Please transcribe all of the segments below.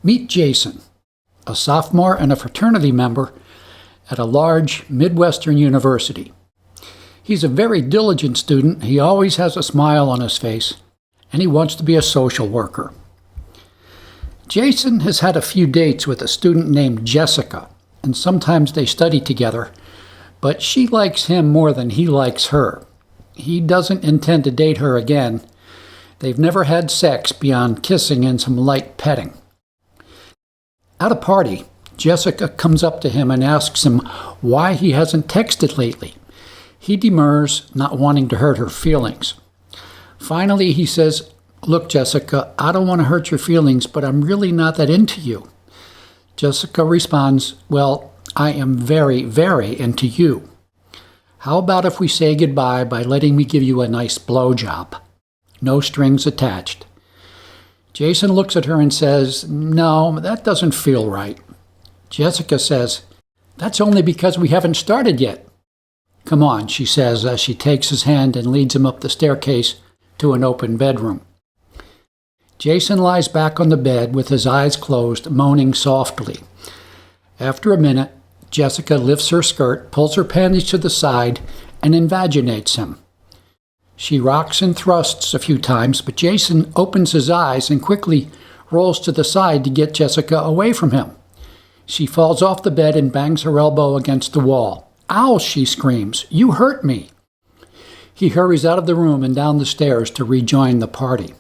Meet Jason, a sophomore and a fraternity member at a large Midwestern university. He's a very diligent student, he always has a smile on his face, and he wants to be a social worker. Jason has had a few dates with a student named Jessica, and sometimes they study together, but she likes him more than he likes her. He doesn't intend to date her again. They've never had sex beyond kissing and some light petting. At a party, Jessica comes up to him and asks him why he hasn't texted lately. He demurs, not wanting to hurt her feelings. Finally, he says, "Look, Jessica, I don't want to hurt your feelings, but I'm really not that into you." Jessica responds, "Well, I am very, very into you. How about if we say goodbye by letting me give you a nice blowjob? No strings attached." Jason looks at her and says, "No, that doesn't feel right." Jessica says, "That's only because we haven't started yet." "Come on," she says as she takes his hand and leads him up the staircase to an open bedroom. Jason lies back on the bed with his eyes closed, moaning softly. After a minute, Jessica lifts her skirt, pulls her panties to the side, and invaginates him. She rocks and thrusts a few times, but Jason opens his eyes and quickly rolls to the side to get Jessica away from him. She falls off the bed and bangs her elbow against the wall. "Ow!" she screams. "You hurt me!" He hurries out of the room and down the stairs to rejoin the party.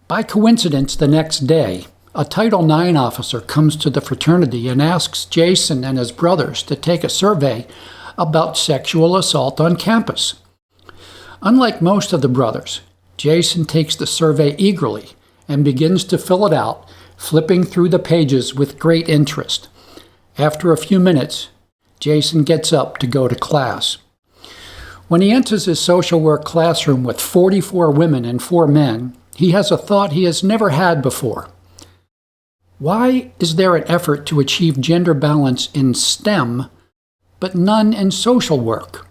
By coincidence, the next day, a Title IX officer comes to the fraternity and asks Jason and his brothers to take a survey about sexual assault on campus. Unlike most of the brothers, Jason takes the survey eagerly and begins to fill it out, flipping through the pages with great interest. After a few minutes, Jason gets up to go to class. When he enters his social work classroom with 44 women and 4 men, he has a thought he has never had before. Why is there an effort to achieve gender balance in STEM, but none in social work?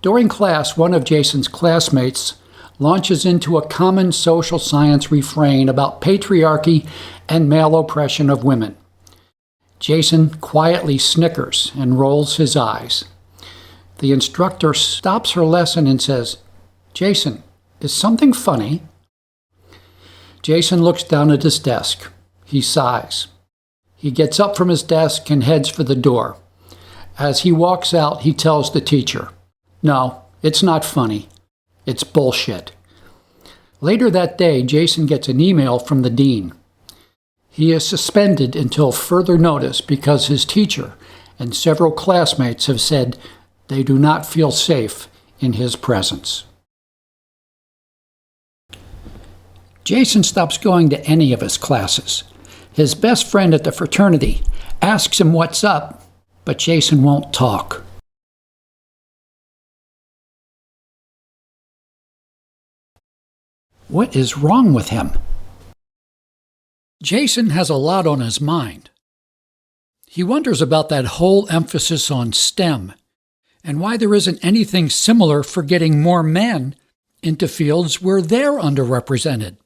During class, one of Jason's classmates launches into a common social science refrain about patriarchy and male oppression of women. Jason quietly snickers and rolls his eyes. The instructor stops her lesson and says, "Jason, is something funny?" Jason looks down at his desk. He sighs. He gets up from his desk and heads for the door. As he walks out, he tells the teacher, "No, it's not funny. It's bullshit." Later that day, Jason gets an email from the dean. He is suspended until further notice because his teacher and several classmates have said they do not feel safe in his presence. Jason stops going to any of his classes. His best friend at the fraternity asks him what's up, but Jason won't talk. What is wrong with him? Jason has a lot on his mind. He wonders about that whole emphasis on STEM and why there isn't anything similar for getting more men into fields where they're underrepresented.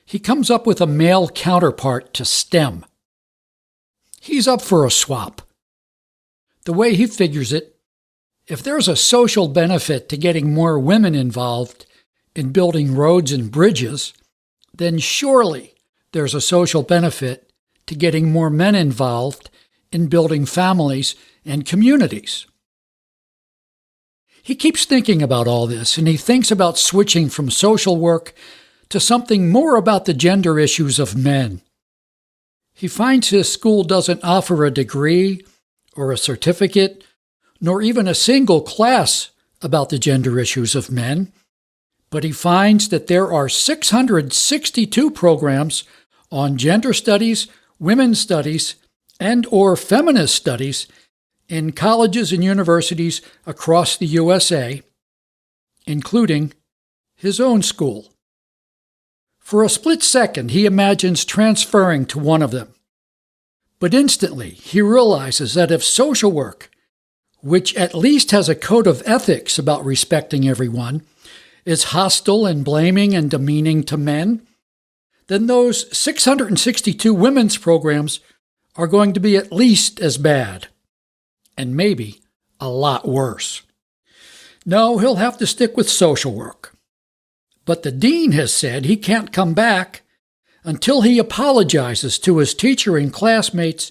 He comes up with a male counterpart to STEM. He's up for a swap. The way he figures it, if there's a social benefit to getting more women involved in building roads and bridges, then surely there's a social benefit to getting more men involved in building families and communities. He keeps thinking about all this, and he thinks about switching from social work to something more about the gender issues of men. He finds his school doesn't offer a degree or a certificate, nor even a single class about the gender issues of men, but he finds that there are 662 programs on gender studies, women's studies, and/or feminist studies in colleges and universities across the USA, including his own school. For a split second, he imagines transferring to one of them. But instantly, he realizes that if social work, which at least has a code of ethics about respecting everyone, is hostile and blaming and demeaning to men, then those 662 women's programs are going to be at least as bad, and maybe a lot worse. No, he'll have to stick with social work. But the dean has said he can't come back until he apologizes to his teacher and classmates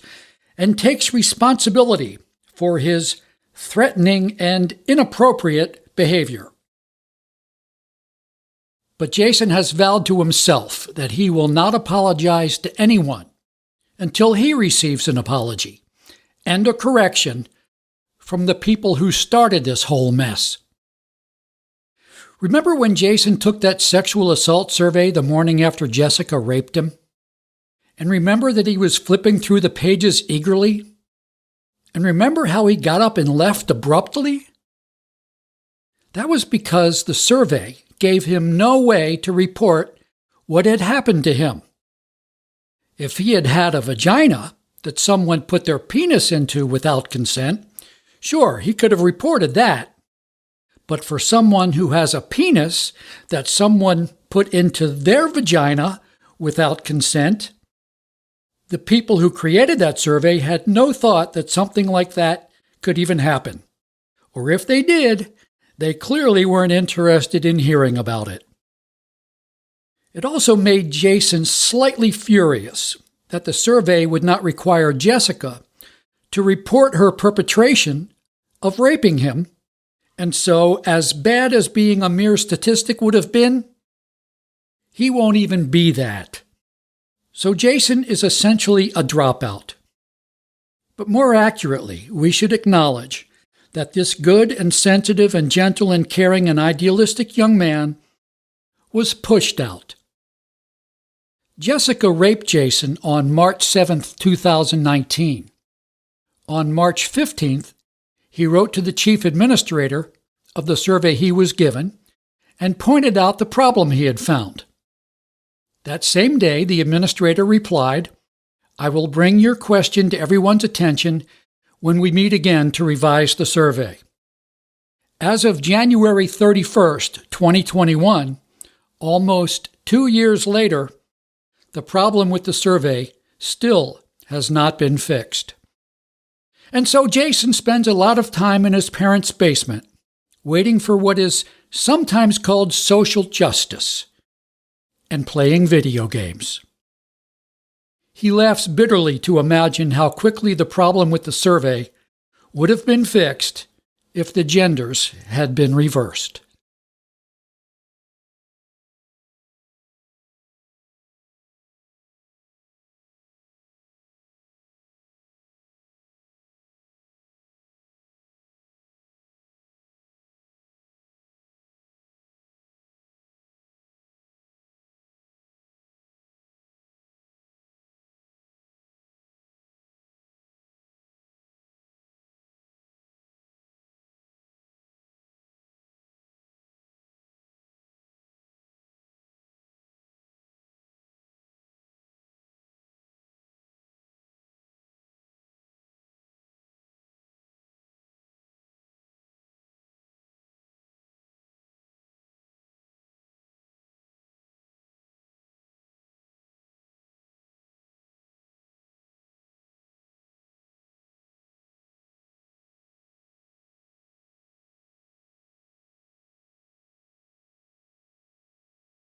and takes responsibility for his threatening and inappropriate behavior. But Jason has vowed to himself that he will not apologize to anyone until he receives an apology and a correction from the people who started this whole mess. Remember when Jason took that sexual assault survey the morning after Jessica raped him? And remember that he was flipping through the pages eagerly? And remember how he got up and left abruptly? That was because the survey gave him no way to report what had happened to him. If he had had a vagina that someone put their penis into without consent, sure, he could have reported that. But for someone who has a penis that someone put into their vagina without consent, the people who created that survey had no thought that something like that could even happen. Or if they did, they clearly weren't interested in hearing about it. It also made Jason slightly furious that the survey would not require Jessica to report her perpetration of raping him, and so, as bad as being a mere statistic would have been, he won't even be that. So Jason is essentially a dropout. But more accurately, we should acknowledge that this good and sensitive and gentle and caring and idealistic young man was pushed out. Jessica raped Jason on March 7th, 2019. On March 15th, he wrote to the chief administrator of the survey he was given and pointed out the problem he had found. That same day, the administrator replied, "I will bring your question to everyone's attention when we meet again to revise the survey." As of January 31st, 2021, almost 2 years later, the problem with the survey still has not been fixed. And so Jason spends a lot of time in his parents' basement, waiting for what is sometimes called social justice, and playing video games. He laughs bitterly to imagine how quickly the problem with the survey would have been fixed if the genders had been reversed.